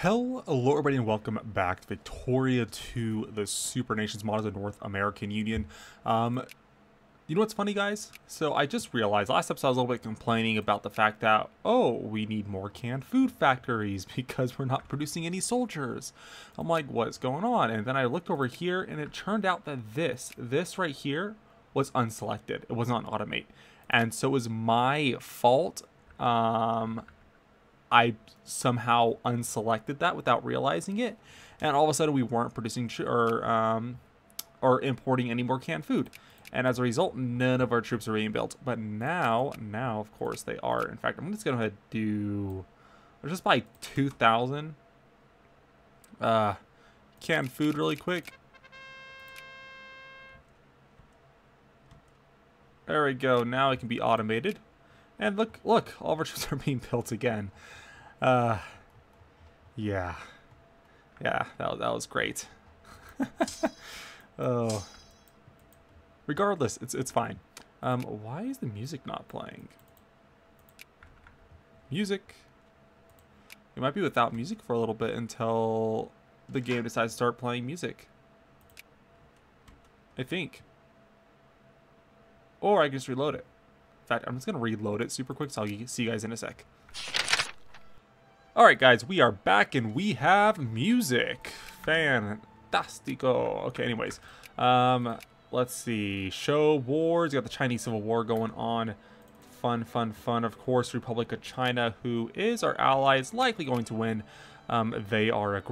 Hello everybody and welcome back to Victoria to the Supernations mod of the North American Union. You know what's funny, guys? So I just realized last episode I was a little bit complaining about the fact that, oh, we need more canned food factories because we're not producing any soldiers. I'm like, what's going on? And then I looked over here and it turned out that this right here was unselected. It wasn't on automate. And so it was my fault. I somehow unselected that without realizing it, and all of a sudden we weren't producing or importing any more canned food, and as a result none of our troops are being built. But now of course they are. In fact, I'm just gonna go ahead and do, let's just buy 2,000 canned food really quick. There we go. Now it can be automated, and look, all of our troops are being built again. Yeah, that was great. Oh, regardless, it's fine. Why is the music not playing? Music. We might be without music for a little bit until the game decides to start playing music, I think. Or I can just reload it. In fact, I'm just gonna reload it super quick, so I'll see you guys in a sec. Alright guys, we are back and we have music. Fantastico. Okay, anyways. Let's see. Show wars. You got the Chinese Civil War going on. Fun. Of course, Republic of China, who is our ally, is likely going to win. They are a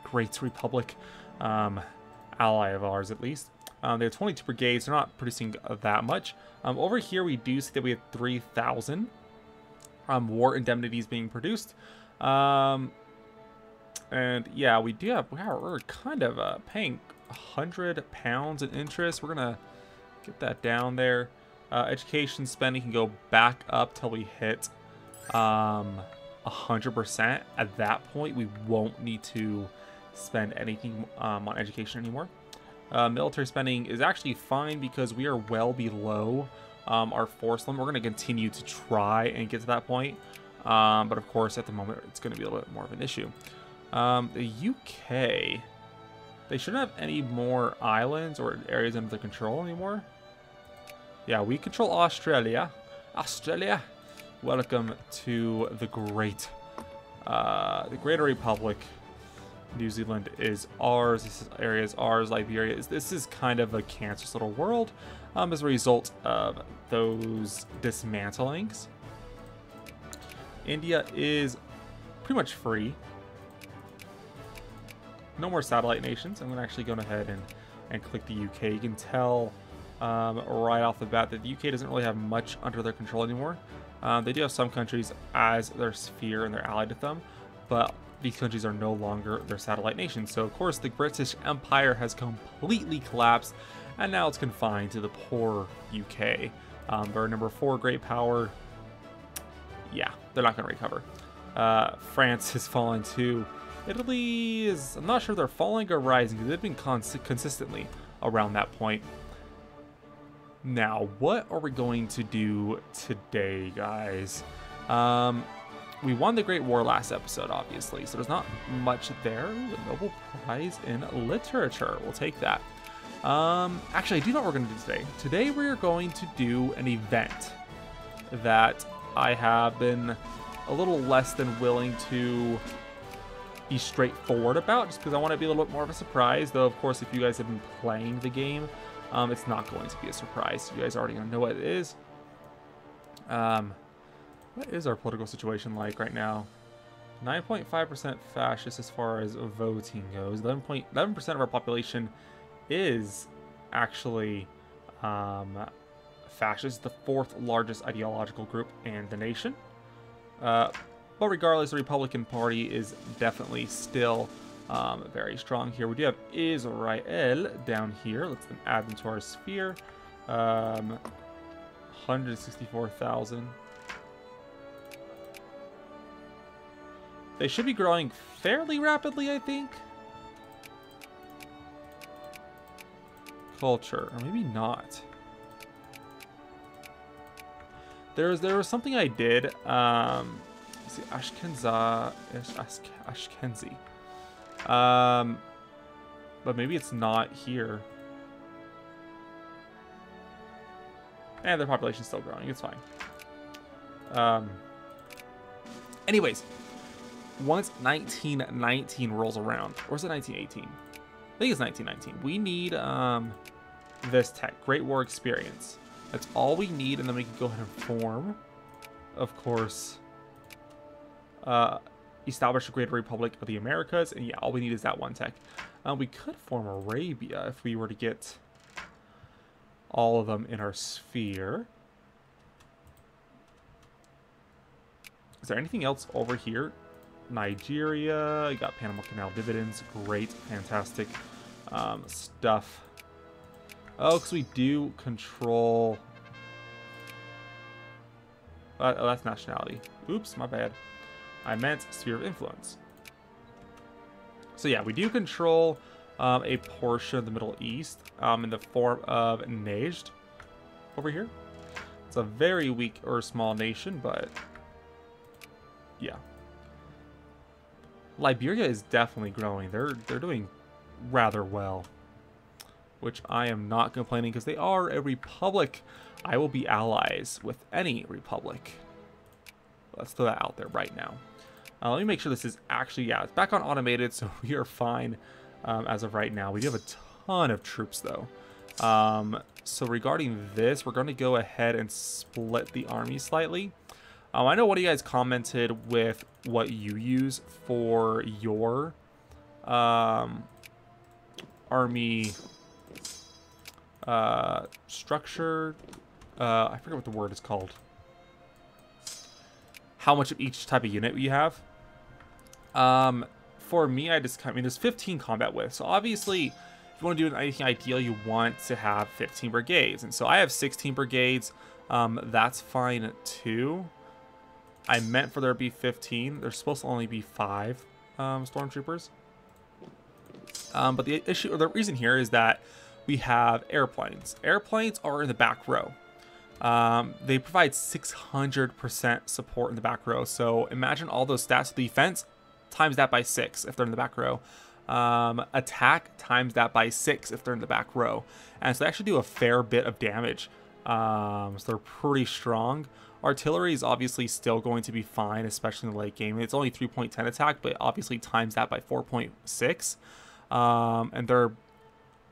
great republic. Ally of ours, at least. They have 22 brigades. They're not producing that much. Over here, we do see that we have 3,000 war indemnities being produced. And yeah, we're kind of paying £100 in interest. We're gonna get that down there. Education spending can go back up till we hit 100%. At that point, we won't need to spend anything on education anymore. Military spending is actually fine because we are well below our force limit. We're going to continue to try and get to that point. But of course, at the moment, it's going to be a little bit more of an issue. The UK, they shouldn't have any more islands or areas under their control anymore. Yeah, we control Australia. Australia, welcome to the Greater Republic. New Zealand is ours. This area is ours. Liberia is. This is kind of a cancerous little world as a result of those dismantlings. India is pretty much free. No more satellite nations. I'm going to actually go ahead and click the UK. You can tell right off the bat that the UK doesn't really have much under their control anymore. They do have some countries as their sphere and they're allied with them, but these countries are no longer their satellite nations. So of course the British Empire has completely collapsed, and now it's confined to the poor UK. They're number 4 great power. Yeah, they're not going to recover. France has fallen too. Italy is, I'm not sure if they're falling or rising, because they've been consistently around that point. Now, what are we going to do today, guys? We won the Great War last episode, obviously, so there's not much there. Ooh, a Nobel Prize in Literature. We'll take that. Actually, I do know what we're going to do today. Today, we're going to do an event that I have been a little less than willing to be straightforward about, just because I want to be a little bit more of a surprise. Though, of course, if you guys have been playing the game, it's not going to be a surprise. You guys already know what it is. What is our political situation like right now? 9.5% fascist as far as voting goes. 11% of our population is actually fascist, the 4th largest ideological group in the nation. But regardless, the Republican Party is definitely still very strong here. We do have Israel down here. Let's then add them to our sphere. 164,000. They should be growing fairly rapidly, I think. Culture, or maybe not. There was something I did see, Ashkenazi. But maybe it's not here. And their population's still growing. It's fine. Anyways, once 1919 rolls around, or is it 1918? I think it's 1919. We need this tech, Great War Experience. That's all we need, and then we can go ahead and form, of course, establish a Great Republic of the Americas, and yeah, all we need is that one tech. We could form Arabia if we were to get all of them in our sphere. Is there anything else over here? Nigeria, you got Panama Canal dividends, great, fantastic stuff. Oh, because we do control... oh, that's nationality. Oops, my bad. I meant sphere of influence. So yeah, we do control a portion of the Middle East in the form of Najd over here. It's a very weak or small nation, but yeah. Liberia is definitely growing. They're doing rather well, which I am not complaining because they are a republic. I will be allies with any republic. Let's throw that out there right now. Let me make sure this is actually, yeah, it's back on automated, so we are fine as of right now. We do have a ton of troops, though. So regarding this, we're going to go ahead and split the army slightly. I know one of you guys commented with what you use for your army structure. I forget what the word is called. How much of each type of unit you have. For me, there's 15 combat width. So obviously, if you want to do anything ideal, you want to have 15 brigades. And so I have 16 brigades. That's fine too. I meant for there to be 15. There's supposed to only be 5 stormtroopers. But the issue, or the reason here is that we have airplanes. Airplanes are in the back row. They provide 600% support in the back row. So imagine all those stats of defense, times that by 6 if they're in the back row. Attack, times that by 6 if they're in the back row. And so they actually do a fair bit of damage. So they're pretty strong. Artillery is obviously still going to be fine, especially in the late game. It's only 3.10 attack, but obviously times that by 4.6. And they're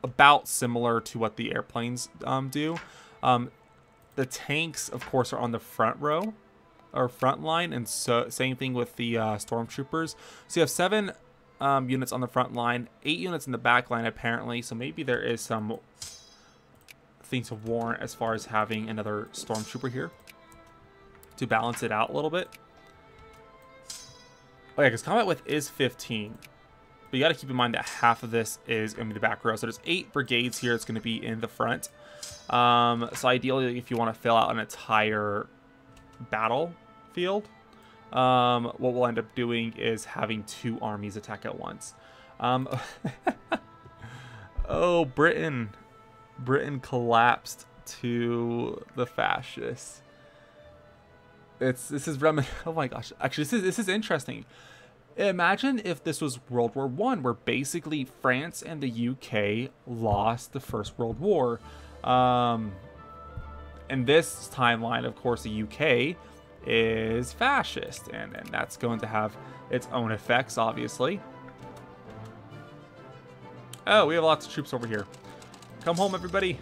about similar to what the airplanes do. The tanks, of course, are on the front row or front line, and so same thing with the stormtroopers. So you have 7 units on the front line, 8 units in the back line apparently. So maybe there is some thing to warrant as far as having another stormtrooper here to balance it out a little bit. Oh yeah, because combat width is 15. But you got to keep in mind that half of this is going to be the back row. So there's 8 brigades here. It's going to be in the front. So ideally, if you want to fill out an entire battlefield, what we'll end up doing is having 2 armies attack at once. Oh, Britain collapsed to the fascists. This is oh my gosh. Actually, this is interesting. Imagine if this was World War I, where basically France and the UK lost the First World War. In this timeline, of course, the UK is fascist, and that's going to have its own effects, obviously. Oh, we have lots of troops over here. Come home, everybody.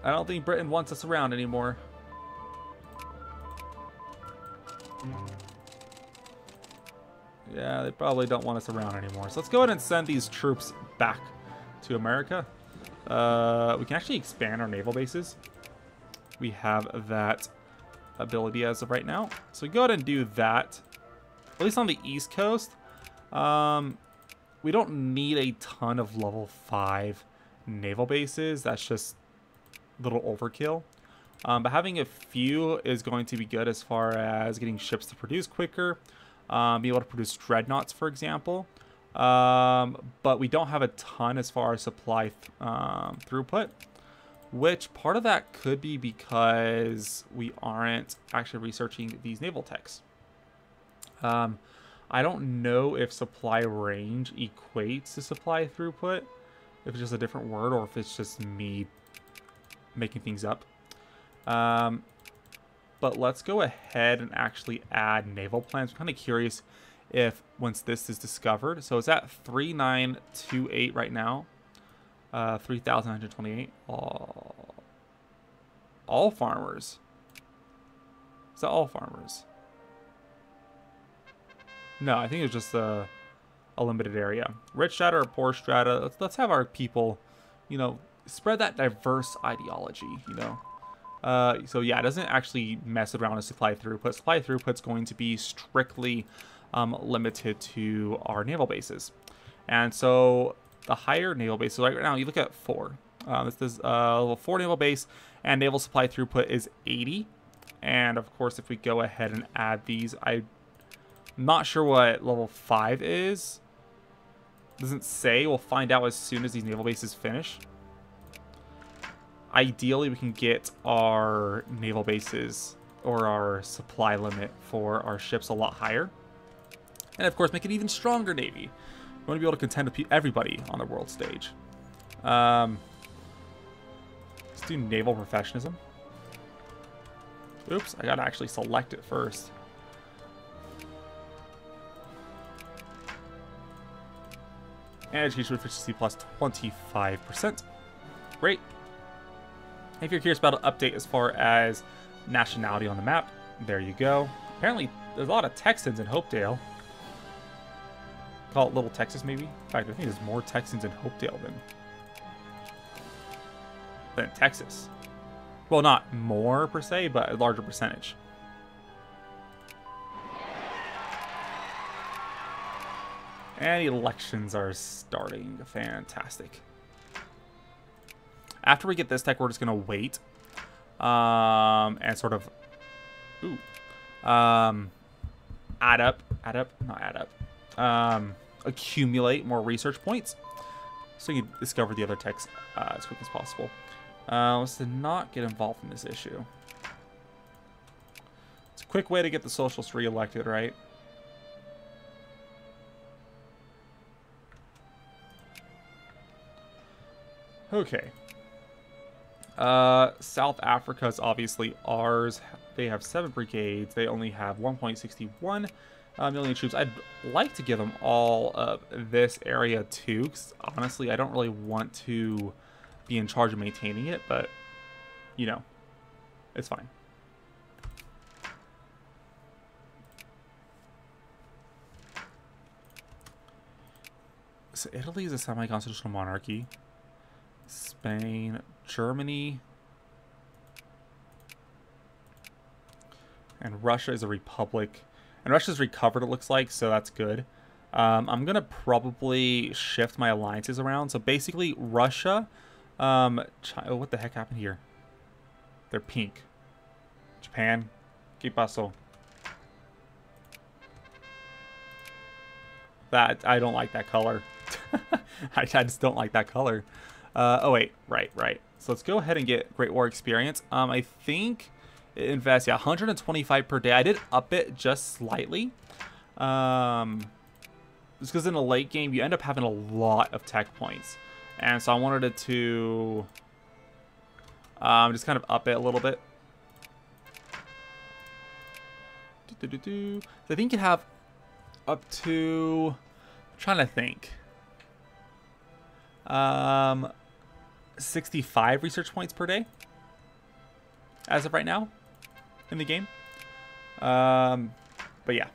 I don't think Britain wants us around anymore. Yeah, they probably don't want us around anymore. So let's go ahead and send these troops back to America. We can actually expand our naval bases. We have that ability as of right now. So we go ahead and do that. At least on the East Coast. We don't need a ton of level 5 naval bases. That's just a little overkill. But having a few is going to be good as far as getting ships to produce quicker. Be able to produce dreadnoughts, for example. But we don't have a ton as far as supply throughput, which part of that could be because we aren't actually researching these naval techs. I don't know if supply range equates to supply throughput, if it's just a different word, or if it's just me making things up. But let's go ahead and actually add naval plans. I'm kind of curious if once this is discovered. So it's at 3928 right now. 3,928. All farmers. Is that all farmers? No, I think it's just a limited area. Rich strata or poor strata. Let's have our people, you know, spread that diverse ideology, you know. So yeah, it doesn't actually mess around with supply throughput. Supply throughput's going to be strictly limited to our naval bases. And so the higher naval bases, like right now, you look at 4. This is level 4 naval base, and naval supply throughput is 80. And of course, if we go ahead and add these, I'm not sure what level 5 is. Doesn't say. We'll find out as soon as these naval bases finish. Ideally, we can get our naval bases or our supply limit for our ships a lot higher. And of course, make an even stronger navy. We want to be able to contend with everybody on the world stage. Let's do naval professionalism. Oops, I gotta actually select it first. And education efficiency plus 25%. Great. If you're curious about an update as far as nationality on the map, there you go. Apparently, there's a lot of Texans in Hopedale. Call it Little Texas, maybe? In fact, I think there's more Texans in Hopedale than Texas. Well, not more, per se, but a larger percentage. And elections are starting. Fantastic. After we get this tech, we're just going to wait. And sort of... accumulate more research points. So you can discover the other techs as quick as possible. Let's not get involved in this issue. It's a quick way to get the socialists re-elected, right? Okay. South Africa is obviously ours. They have 7 brigades. They only have 1.61 million troops. I'd like to give them all of this area too, because honestly, I don't really want to be in charge of maintaining it, but, you know, it's fine. So Italy is a semi-constitutional monarchy. Spain, Germany, and Russia is a republic. And Russia's recovered, it looks like, so that's good. I'm going to probably shift my alliances around. So basically, Russia, China, oh, what the heck happened here? They're pink. Japan, ¿qué pasó? That, I don't like that color. I just don't like that color. Oh, wait. Right. So let's go ahead and get Great War experience. I think it invests, 125 per day. I did up it just slightly. Just because in a late game, you end up having a lot of tech points. And so I wanted it to just kind of up it a little bit. So I think you have up to, I'm trying to think. 65 research points per day as of right now in the game. But yeah.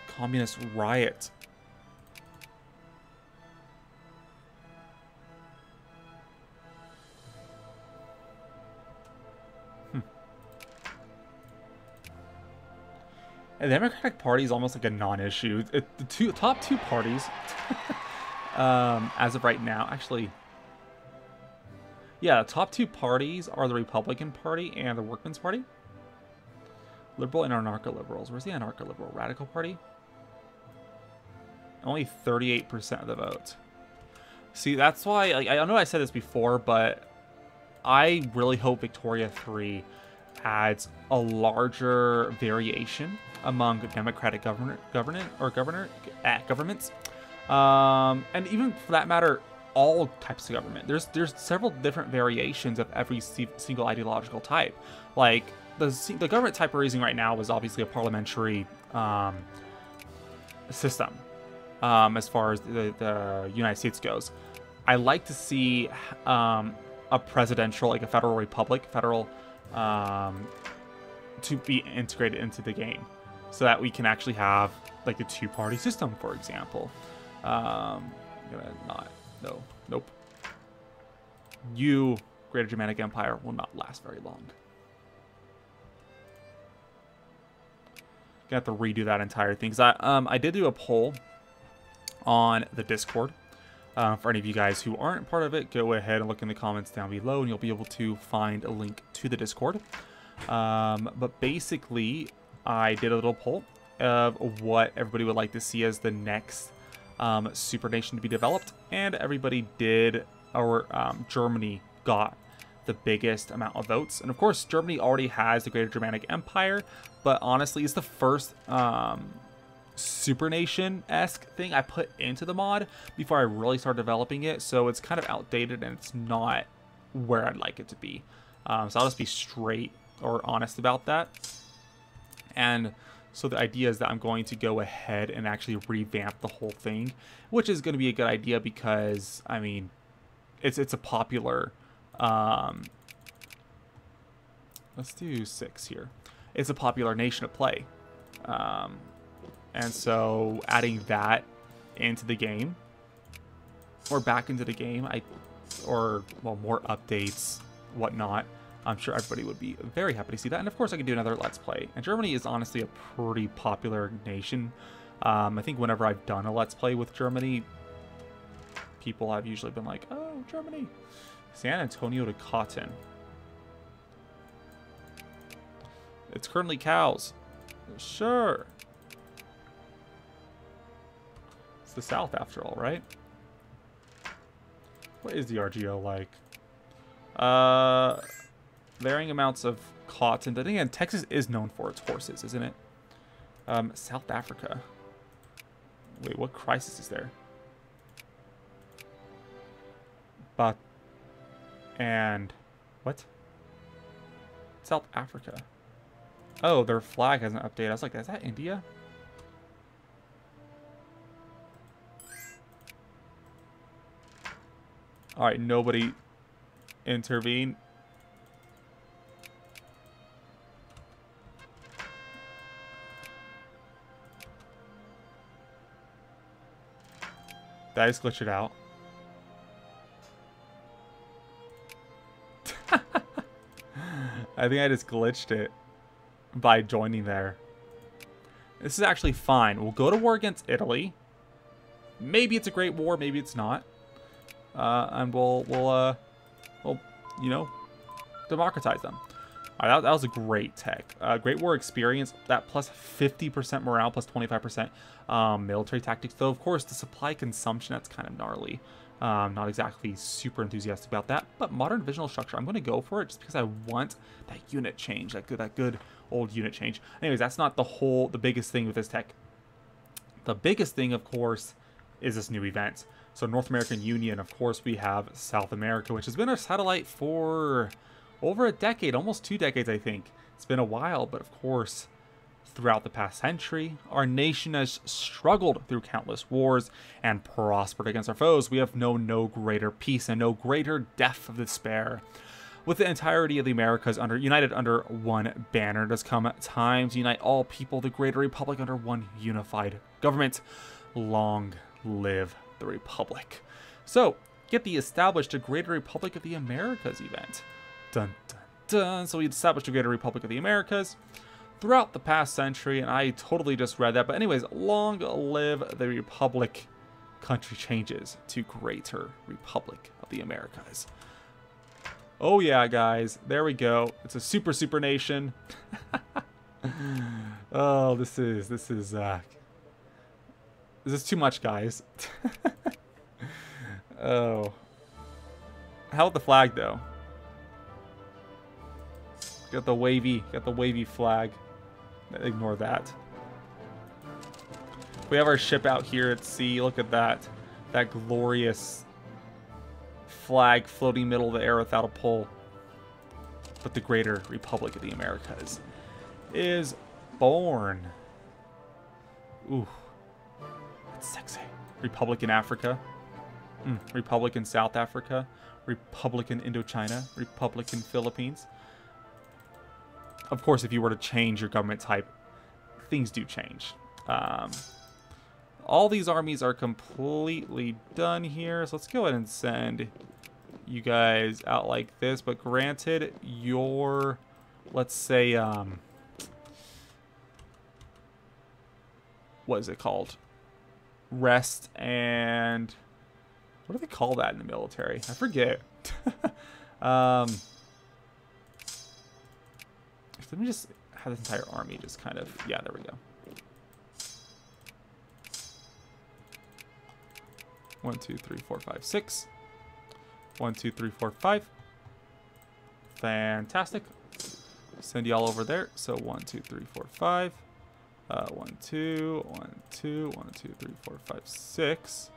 Communist riot. And the Democratic Party is almost like a non-issue. The top two parties, as of right now, actually, yeah, the top 2 parties are the Republican Party and the Workmen's Party. Liberal and anarcho-liberals. Where's the anarcho-liberal? Radical Party? Only 38% of the vote. See, that's why, like, I know I said this before, but I really hope Victoria 3 adds a larger variation among democratic governments, and even for that matter, all types of government. There's several different variations of every single ideological type. Like the government type we're using right now is obviously a parliamentary system, as far as the United States goes. I like to see a presidential, like a federal republic, to be integrated into the game, so that we can actually have like the two-party system, for example. Nope. You, Greater Germanic Empire, will not last very long. Gonna have to redo that entire thing, because I did do a poll on the Discord. For any of you guys who aren't part of it, go ahead and look in the comments down below, and you'll be able to find a link to the Discord. But basically, I did a little poll of what everybody would like to see as the next super nation to be developed, and everybody did, or Germany got the biggest amount of votes. And of course, Germany already has the Greater Germanic Empire, but honestly, it's the first super nation-esque thing I put into the mod before I really started developing it, so it's kind of outdated and it's not where I'd like it to be. So I'll just be straight or honest about that. And so the idea is that I'm going to go ahead and actually revamp the whole thing, which is going to be a good idea because, I mean, it's a popular, let's do 6 here. It's a popular nation to play. And so adding that into the game, or back into the game, more updates, whatnot, I'm sure everybody would be very happy to see that. And of course I could do another Let's Play. And Germany is honestly a pretty popular nation. I think whenever I've done a Let's Play with Germany, people have usually been like, oh, Germany. San Antonio to cotton. It's currently cows. Sure. It's the South after all, right? What is the RGO like? Varying amounts of cotton. But again, Texas is known for its horses, isn't it? South Africa. Wait, what crisis is there? But and what? South Africa. Oh, their flag hasn't updated. I was like, is that India? All right, nobody intervene. Did I just glitch it out? I think I just glitched it by joining there. This is actually fine. We'll go to war against Italy. Maybe it's a great war, maybe it's not. And we'll you know, democratize them. All right, that was a great tech. Great war experience. That plus 50% morale, plus 25% military tactics. Though, of course, the supply consumption, that's kind of gnarly. Not exactly super enthusiastic about that. But modern divisional structure, I'm going to go for it just because I want that unit change. That good old unit change. Anyways, that's not the biggest thing with this tech. The biggest thing, of course, is this new event. So North American Union, of course, we have South America, which has been our satellite for over a decade, almost 2 decades, I think. It's been a while, but of course, throughout the past century, our nation has struggled through countless wars and prospered against our foes. We have known no greater peace and no greater death of despair. With the entirety of the Americas united under one banner, it has come time to unite all people, the Greater Republic, under one unified government. Long live the Republic. So, get the established a Greater Republic of the Americas event. Dun, dun, dun. So we established a Greater Republic of the Americas throughout the past century, and I totally just read that. But anyways, long live the Republic. Country changes to Greater Republic of the Americas. Oh yeah, guys, there we go. It's a super nation. Oh, this is too much, guys. Oh, how about the flag though? Got the wavy flag. Ignore that. We have our ship out here at sea. Look at that. That glorious flag floating middle of the air without a pole. But the greater Republic of the Americas is born. Ooh. That's sexy. Republic in Africa. Republic in South Africa. Republic in Indochina. Republic in Philippines. Of course, if you were to change your government type, things do change. All these armies are completely done here. So let's go ahead and send you guys out like this. But granted, your, let's say, what is it called? Rest and, what do they call that in the military? I forget. Let me just have this entire army just kind of, yeah, there we go. 1, 2, 3, 4, 5, 6. 1, 2, 3, 4, 5. Fantastic. Send y'all over there. So 1, 2, 3, 4, 5. 1, 2, 1, 2, 1, 2, 3, 4, 5, 6.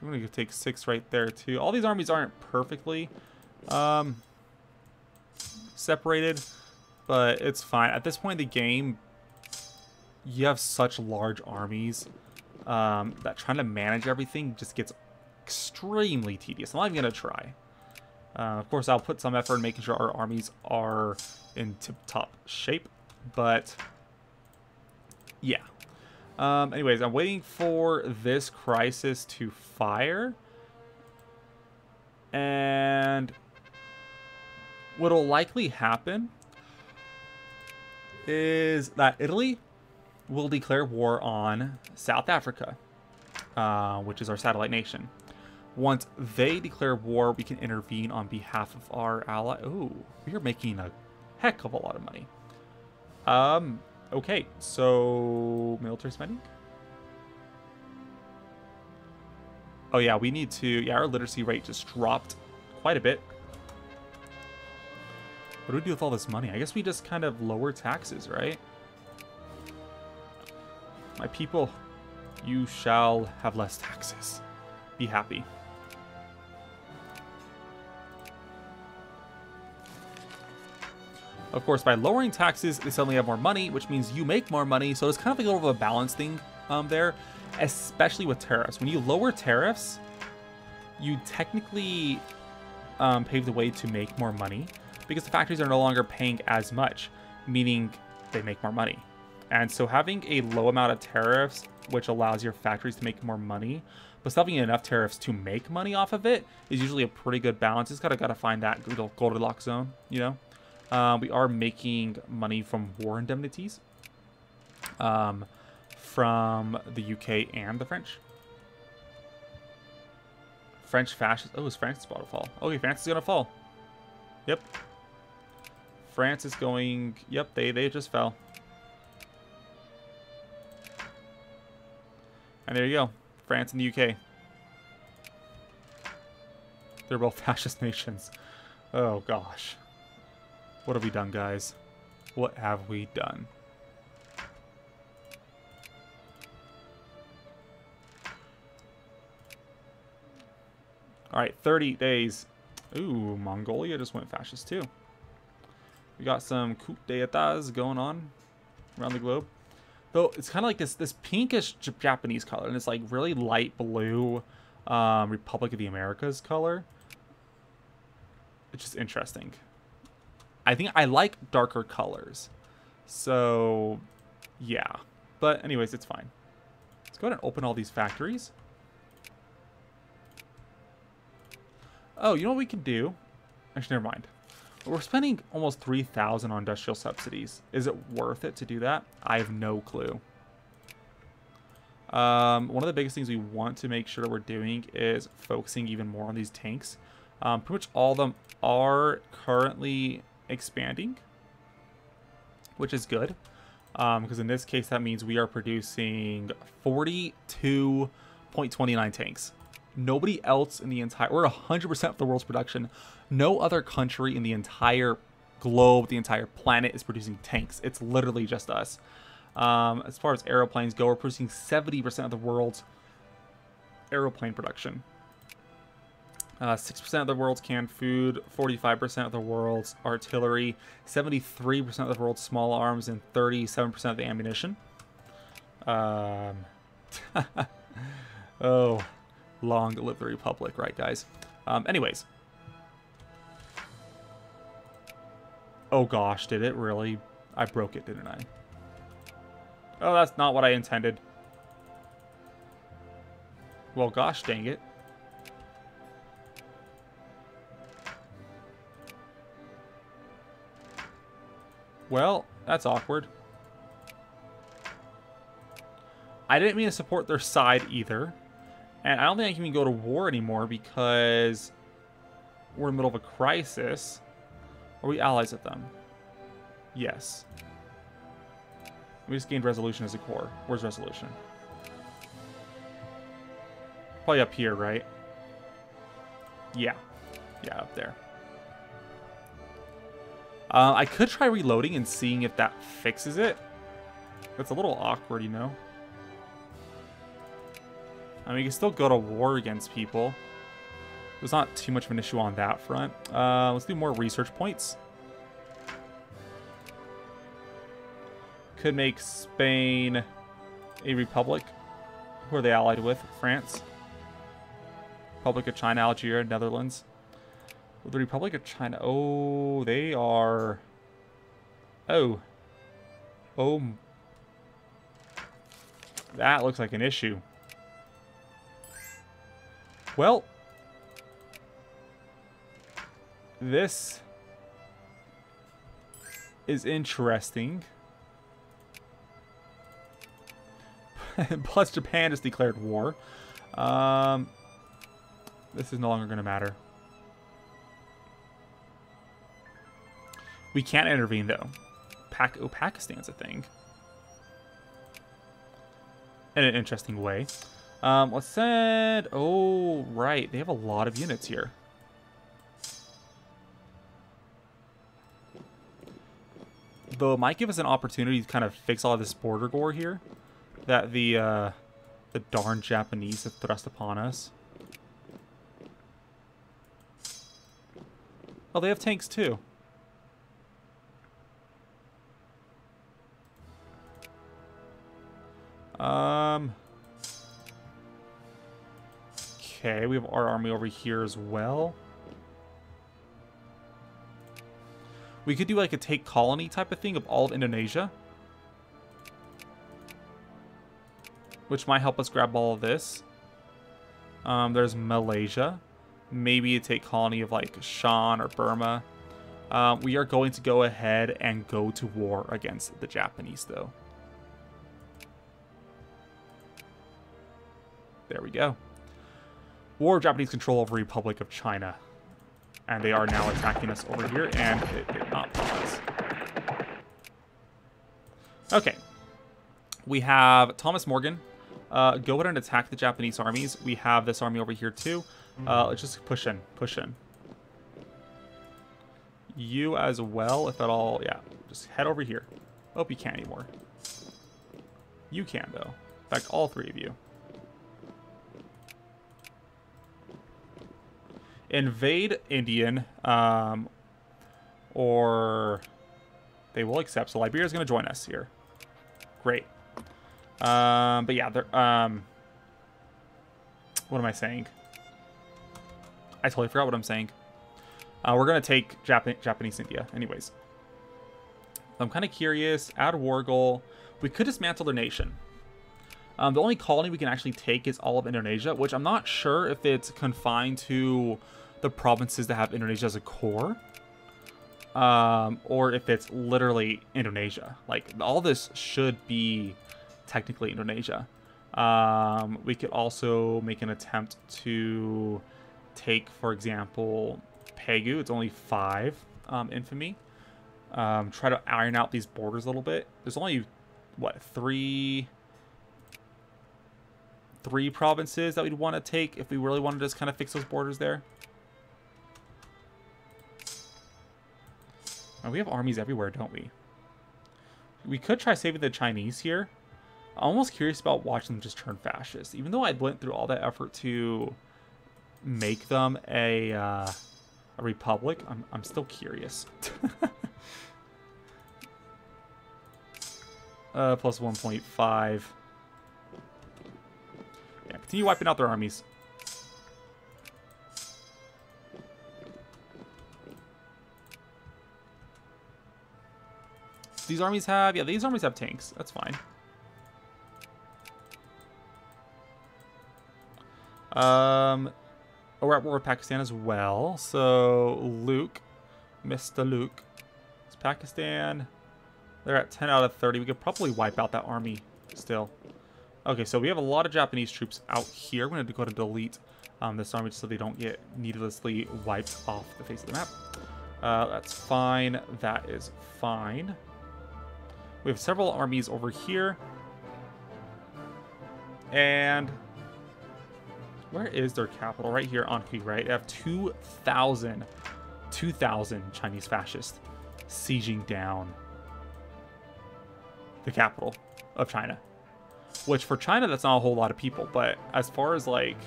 I'm gonna take 6 right there too. All these armies aren't perfectly separated, but it's fine. At this point in the game, you have such large armies that trying to manage everything just gets extremely tedious. I'm not even going to try. Of course, I'll put some effort in making sure our armies are in tip-top shape, but yeah. Anyways, I'm waiting for this crisis to fire. And what'll likely happen is that Italy will declare war on South Africa, which is our satellite nation. Once they declare war, we can intervene on behalf of our ally. Oh, we are making a heck of a lot of money. Okay, so military spending. Oh yeah, we need to, yeah, our literacy rate just dropped quite a bit. What do we do with all this money? I guess we just kind of lower taxes, right? My people, you shall have less taxes. Be happy. Of course, by lowering taxes, they suddenly have more money, which means you make more money. So it's kind of like a little bit of a balance thing there, especially with tariffs. When you lower tariffs, you technically pave the way to make more money because the factories are no longer paying as much, meaning they make more money. And so having a low amount of tariffs, which allows your factories to make more money, but still having enough tariffs to make money off of it is usually a pretty good balance. It's gotta find that little Goldilocks zone, you know? We are making money from war indemnities from the UK and the French. French fascist. Oh, is France about to fall? Okay, France is gonna fall. Yep. France is going. Yep, they just fell. And there you go, France and the UK. They're both fascist nations. Oh gosh. What have we done, guys? What have we done? All right, 30 days. Ooh, Mongolia just went fascist too. We got some coup d'etats going on around the globe. Though it's kind of like this pinkish Japanese color, and it's like really light blue Republic of the Americas color. It's just interesting. I think I like darker colors. So, yeah. But anyways, it's fine. Let's go ahead and open all these factories. Oh, you know what we can do? Actually, never mind. We're spending almost 3,000 on industrial subsidies. Is it worth it to do that? I have no clue. One of the biggest things we want to make sure that we're doing is focusing even more on these tanks. Pretty much all of them are currently expanding, which is good. Because in this case, that means we are producing 42.29 tanks. Nobody else in the entire, we're 100% of the world's production. No other country in the entire globe, the entire planet is producing tanks. It's literally just us. As far as aeroplanes go, we're producing 70% of the world's aeroplane production. 6% of the world's canned food, 45% of the world's artillery, 73% of the world's small arms, and 37% of the ammunition. Oh, long live the Republic, right, guys? Anyways. Oh gosh, did it really? I broke it, didn't I? Oh, that's not what I intended. Well, gosh dang it. Well, that's awkward. I didn't mean to support their side either. And I don't think I can even go to war anymore because we're in the middle of a crisis. Are we allies with them? Yes. We just gained resolution as a core. Where's resolution? Probably up here, right? Yeah. Yeah, up there. I could try reloading and seeing if that fixes it. That's a little awkward, you know? I mean, you can still go to war against people. There's not too much of an issue on that front. Let's do more research points. Could make Spain a republic. Who are they allied with? France. Republic of China, Algeria, Netherlands. The Republic of China. Oh, they are... Oh. Oh. That looks like an issue. Well. This is interesting. Plus, Japan just declared war. This is no longer going to matter. We can't intervene, though. Pakistan's a thing. In an interesting way. Let's send... Oh, right. They have a lot of units here. Though it might give us an opportunity to kind of fix all of this border gore here. That the darn Japanese have thrust upon us. Oh, they have tanks, too. Okay, we have our army over here as well. We could do like a take colony type of thing of all of Indonesia. Which might help us grab all of this. There's Malaysia. Maybe a take colony of like Shan or Burma. We are going to go ahead and go to war against the Japanese, though. There we go. War of Japanese control over Republic of China. And they are now attacking us over here, and it did not pause. Okay. We have Thomas Morgan. Go ahead and attack the Japanese armies. We have this army over here, too. Let's just push in. Push in. You as well, if at all. Yeah, just head over here. Hope you can't anymore. You can, though. In fact, all three of you. Invade Indian, or they will accept. So Liberia's going to join us here. Great. But yeah, they're, what am I saying? I totally forgot what I'm saying. We're going to take Japanese India anyways. I'm kind of curious. Add war goal. We could dismantle their nation. The only colony we can actually take is all of Indonesia, which I'm not sure if it's confined to the provinces that have Indonesia as a core, or if it's literally Indonesia. Like, all this should be technically Indonesia. We could also make an attempt to take, for example, Pegu. It's only 5 infamy. Try to iron out these borders a little bit. There's only, what, 3 provinces that we'd want to take if we really wanted to just kind of fix those borders there. And we have armies everywhere, don't we? We could try saving the Chinese here. I'm almost curious about watching them just turn fascist. Even though I went through all that effort to make them a republic, I'm still curious. Plus 1.5. Yeah, continue wiping out their armies. These armies have, yeah, these armies have tanks. That's fine. We're at war with Pakistan as well. So Luke, Mr. Luke, it's Pakistan. They're at 10 out of 30. We could probably wipe out that army still. Okay, so we have a lot of Japanese troops out here. I'm going to go ahead and delete this army just so they don't get needlessly wiped off the face of the map. That's fine. That is fine. We have several armies over here. And where is their capital? Right here on Anhui, right? They have 2,000 Chinese fascists sieging down the capital of China. Which for China, that's not a whole lot of people. But as far as like,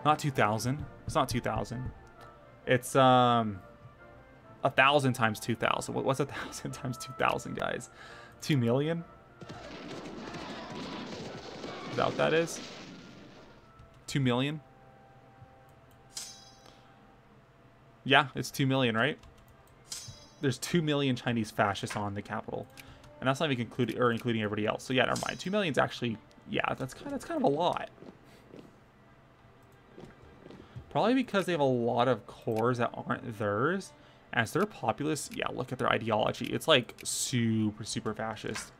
not 2,000. It's not 2,000. It's 1,000 times 2,000. What's 1,000 times 2,000, guys? 2 million? Is that what that is? 2 million? Yeah, it's 2 million, right? There's 2 million Chinese fascists on the capital. And that's not even including everybody else. So yeah, never mind. 2 million's actually, yeah, that's kind of a lot. Probably because they have a lot of cores that aren't theirs. As their populace, yeah, look at their ideology. It's like super, super fascist.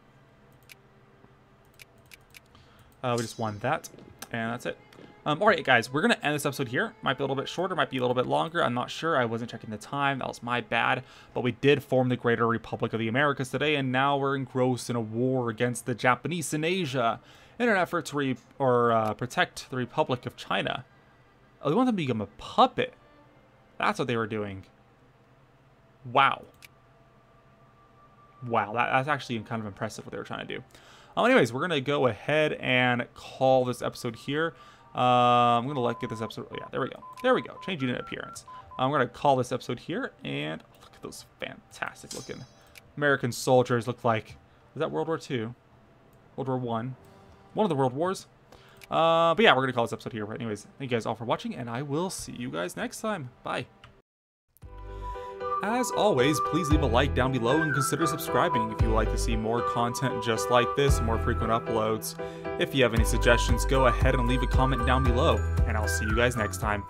We just won that, and that's it. All right, guys, we're going to end this episode here. Might be a little bit shorter, might be a little bit longer. I'm not sure. I wasn't checking the time. That was my bad. But we did form the Greater Republic of the Americas today, and now we're engrossed in a war against the Japanese in Asia in an effort to protect the Republic of China. Oh, they want them to become a puppet. That's what they were doing. Wow. Wow, that's actually kind of impressive what they were trying to do. Anyways, we're going to go ahead and call this episode here. I'm going to get this episode. Yeah, there we go. There we go. Change unit appearance. I'm going to call this episode here. And look at those fantastic looking American soldiers. Look like, is that World War II? World War I? One of the World Wars. But yeah, we're going to call this episode here. But anyways, thank you guys all for watching. And I will see you guys next time. Bye. As always, please leave a like down below and consider subscribing if you would like to see more content just like this, more frequent uploads. If you have any suggestions, go ahead and leave a comment down below, and I'll see you guys next time.